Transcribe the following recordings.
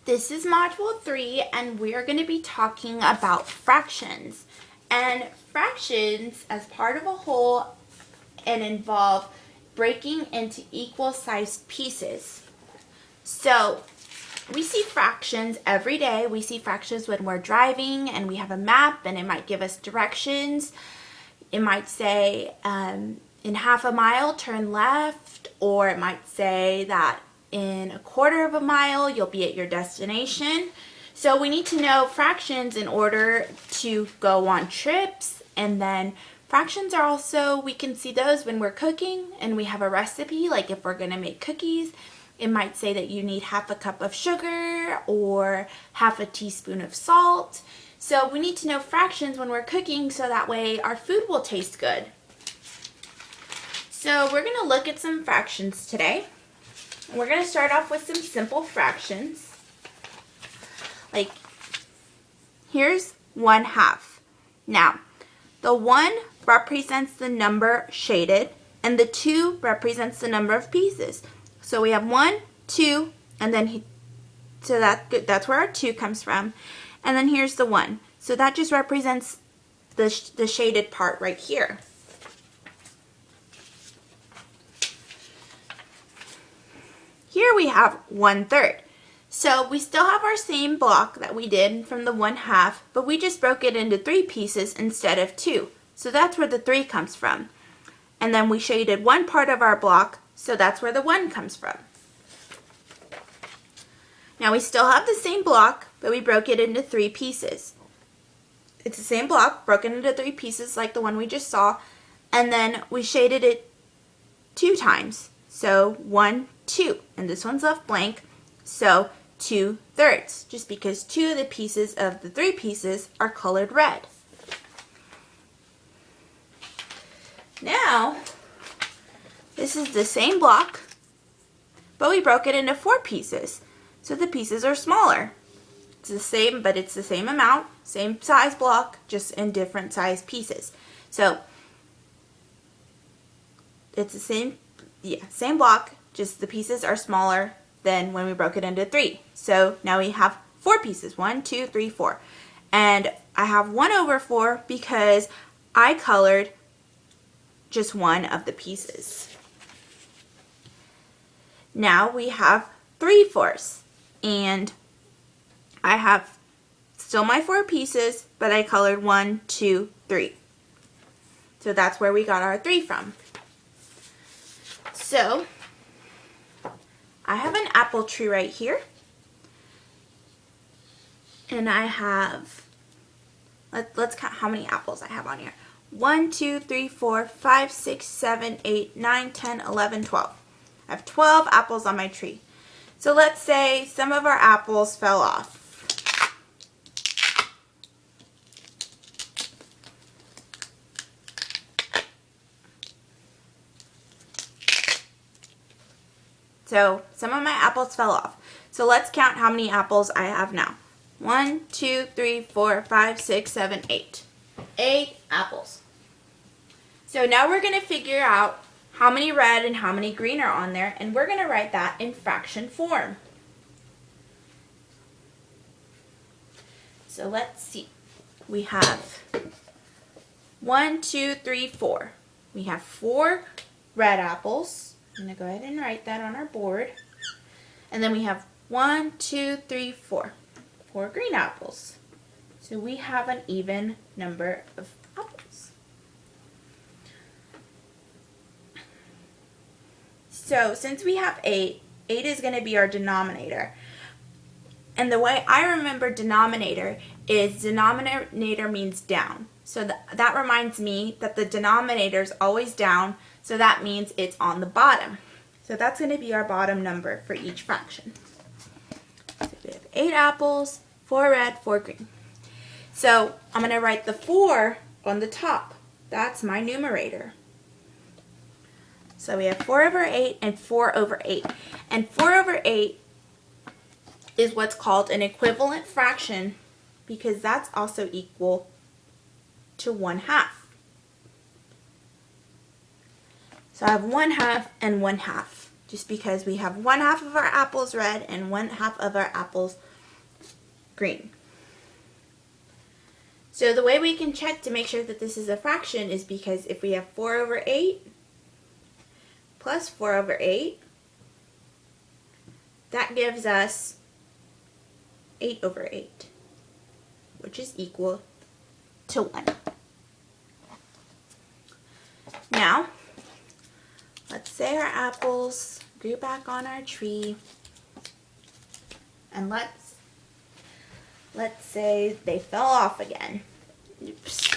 This is Module 3, and we're going to be talking about fractions. And fractions as part of a whole and involve breaking into equal-sized pieces. So, we see fractions every day. We see fractions when we're driving and we have a map and it might give us directions. It might say, in half a mile, turn left, or it might say that in a quarter of a mile, you'll be at your destination. So we need to know fractions in order to go on trips. And then fractions are also, we can see those when we're cooking and we have a recipe, like if we're going to make cookies. It might say that you need half a cup of sugar or half a teaspoon of salt. So we need to know fractions when we're cooking so that way our food will taste good. So we're going to look at some fractions today. We're going to start off with some simple fractions. Like, here's 1/2. Now, the 1 represents the number shaded, and the 2 represents the number of pieces. So we have 1, 2, and then, so that's where our 2 comes from. And then here's the 1. So that just represents the shaded part right here. Here we have 1/3. So we still have our same block that we did from the 1/2, but we just broke it into 3 pieces instead of 2. So that's where the 3 comes from. And then we shaded one part of our block, so that's where the 1 comes from. Now we still have the same block, but we broke it into 3 pieces. It's the same block, broken into 3 pieces like the one we just saw, and then we shaded it 2 times. So 1, 2, and this one's left blank, so 2/3, just because 2 of the pieces of the 3 pieces are colored red. Now, this is the same block, but we broke it into 4 pieces, so the pieces are smaller. It's the same, but it's the same amount, same size block, just in different size pieces. So, it's the same block, just the pieces are smaller than when we broke it into 3. So now we have 4 pieces, 1, 2, 3, 4. And I have 1/4 because I colored just one of the pieces. Now we have 3/4, and I have still my 4 pieces, but I colored 1, 2, 3. So that's where we got our 3 from. So, I have an apple tree right here, and I have, let's count how many apples I have on here. 1, 2, 3, 4, 5, 6, 7, 8, 9, 10, 11, 12. I have 12 apples on my tree. So let's say some of our apples fell off. So some of my apples fell off. So let's count how many apples I have now. 1, 2, 3, 4, 5, 6, 7, 8. 8 apples. So now we're going to figure out how many red and how many green are on there, and we're going to write that in fraction form. So let's see. We have 1, 2, 3, 4. We have 4 red apples. I'm going to go ahead and write that on our board. And then we have 1, 2, 3, 4. 4 green apples. So we have an even number of apples. So since we have 8, 8 is going to be our denominator. And the way I remember denominator is denominator means down. So that reminds me that the denominator is always down, so that means it's on the bottom. So that's going to be our bottom number for each fraction. So we have 8 apples, 4 red, 4 green. So I'm going to write the 4 on the top. That's my numerator. So we have 4/8 and 4/8. And 4/8 is what's called an equivalent fraction because that's also equal to 1/2. So I have 1/2 and 1/2, just because we have 1/2 of our apples red and 1/2 of our apples green. So the way we can check to make sure that this is a fraction is because if we have 4 over 8 plus 4 over 8, that gives us 8 over 8, which is equal to 1. Now, let's say our apples grew back on our tree, and let's say they fell off again. Oops.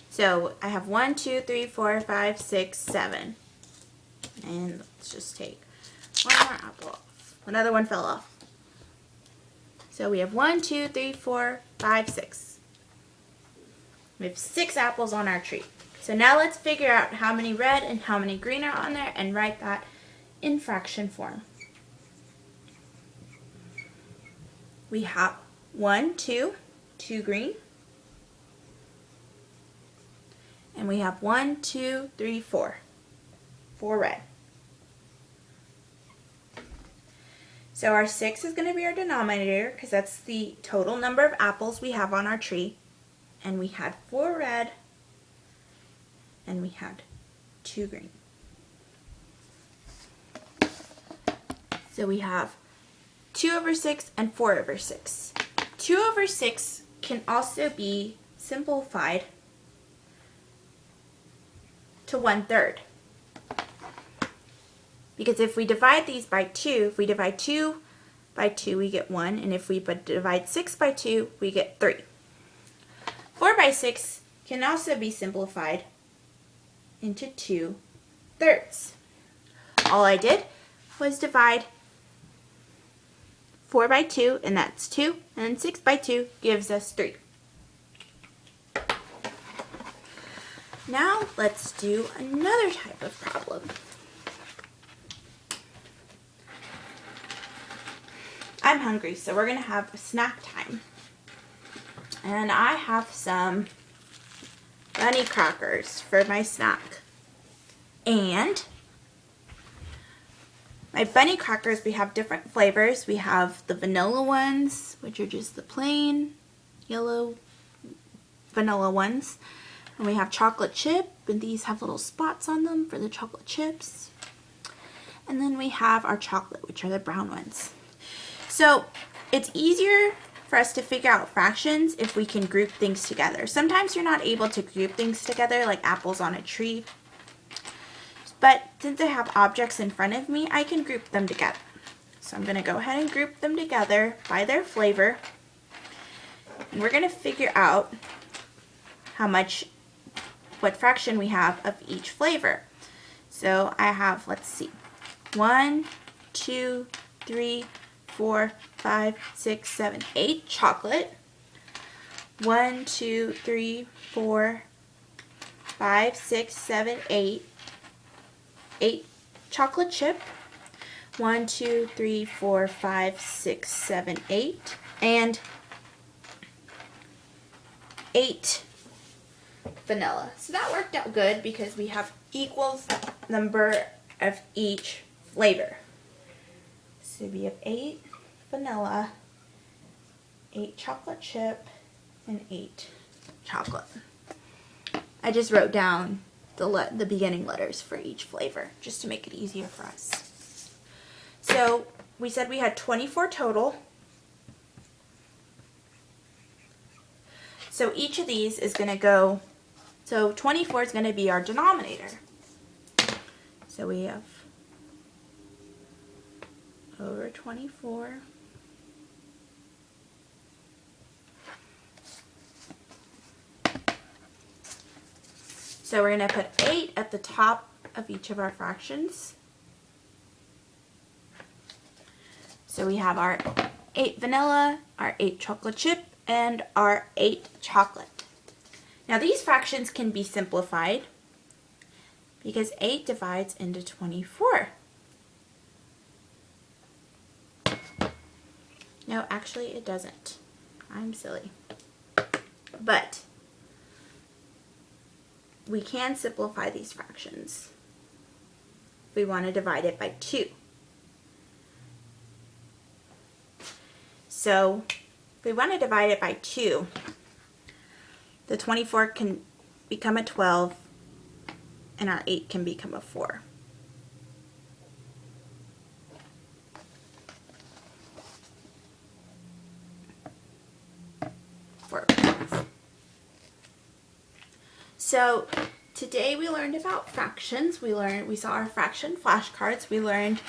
So I have 1, 2, 3, 4, 5, 6, 7. And let's just take one more apple off. Another one fell off. So we have 1, 2, 3, 4, 5, 6. We have 6 apples on our tree. So now let's figure out how many red and how many green are on there and write that in fraction form. We have 1, 2 green. And we have 1, 2, 3, 4 red. So our 6 is going to be our denominator because that's the total number of apples we have on our tree. And we had 4 red and we had 2 green. So we have 2 over 6 and 4 over 6. 2 over 6 can also be simplified to 1/3. Because if we divide these by 2, if we divide 2 by 2, we get 1. And if we divide 6 by 2, we get 3. 4 by 6 can also be simplified into 2/3. All I did was divide 4 by 2, and that's 2. And then 6 by 2 gives us 3. Now let's do another type of problem. I'm hungry, so we're going to have a snack time. And I have some bunny crackers for my snack. And my bunny crackers, we have different flavors. We have the vanilla ones, which are just the plain yellow vanilla ones. And we have chocolate chip, and these have little spots on them for the chocolate chips. And then we have our chocolate, which are the brown ones. So it's easier for us to figure out fractions if we can group things together. Sometimes you're not able to group things together, like apples on a tree. But since I have objects in front of me, I can group them together. So I'm going to go ahead and group them together by their flavor. And we're going to figure out what fraction we have of each flavor. So I have, let's see, 1, 2, 3, 4, 5, 6, 7, 8 chocolate. 1, 2, 3, 4, 5, 6, 7, 8. 8 chocolate chip. 1, 2, 3, 4, 5, 6, 7, 8. And 8 vanilla. So that worked out good because we have equal number of each flavor. So we have 8 vanilla, 8 chocolate chip, and 8 chocolate. I just wrote down the beginning letters for each flavor just to make it easier for us. So we said we had 24 total. So each of these is going to go, so 24 is going to be our denominator. So we have over 24. So we're going to put 8 at the top of each of our fractions. So we have our 8 vanilla, our 8 chocolate chip, and our 8 chocolate. Now these fractions can be simplified because 8 divides into 24. No, actually it doesn't. I'm silly. But we can simplify these fractions. We want to divide it by 2. So we want to divide it by 2. The 24 can become a 12, and our 8 can become a 4. So today we learned about fractions. We saw our fraction flashcards. We learned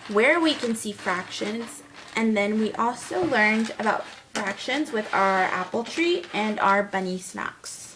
where we can see fractions, and then we also learned about fractions with our apple tree and our bunny snacks.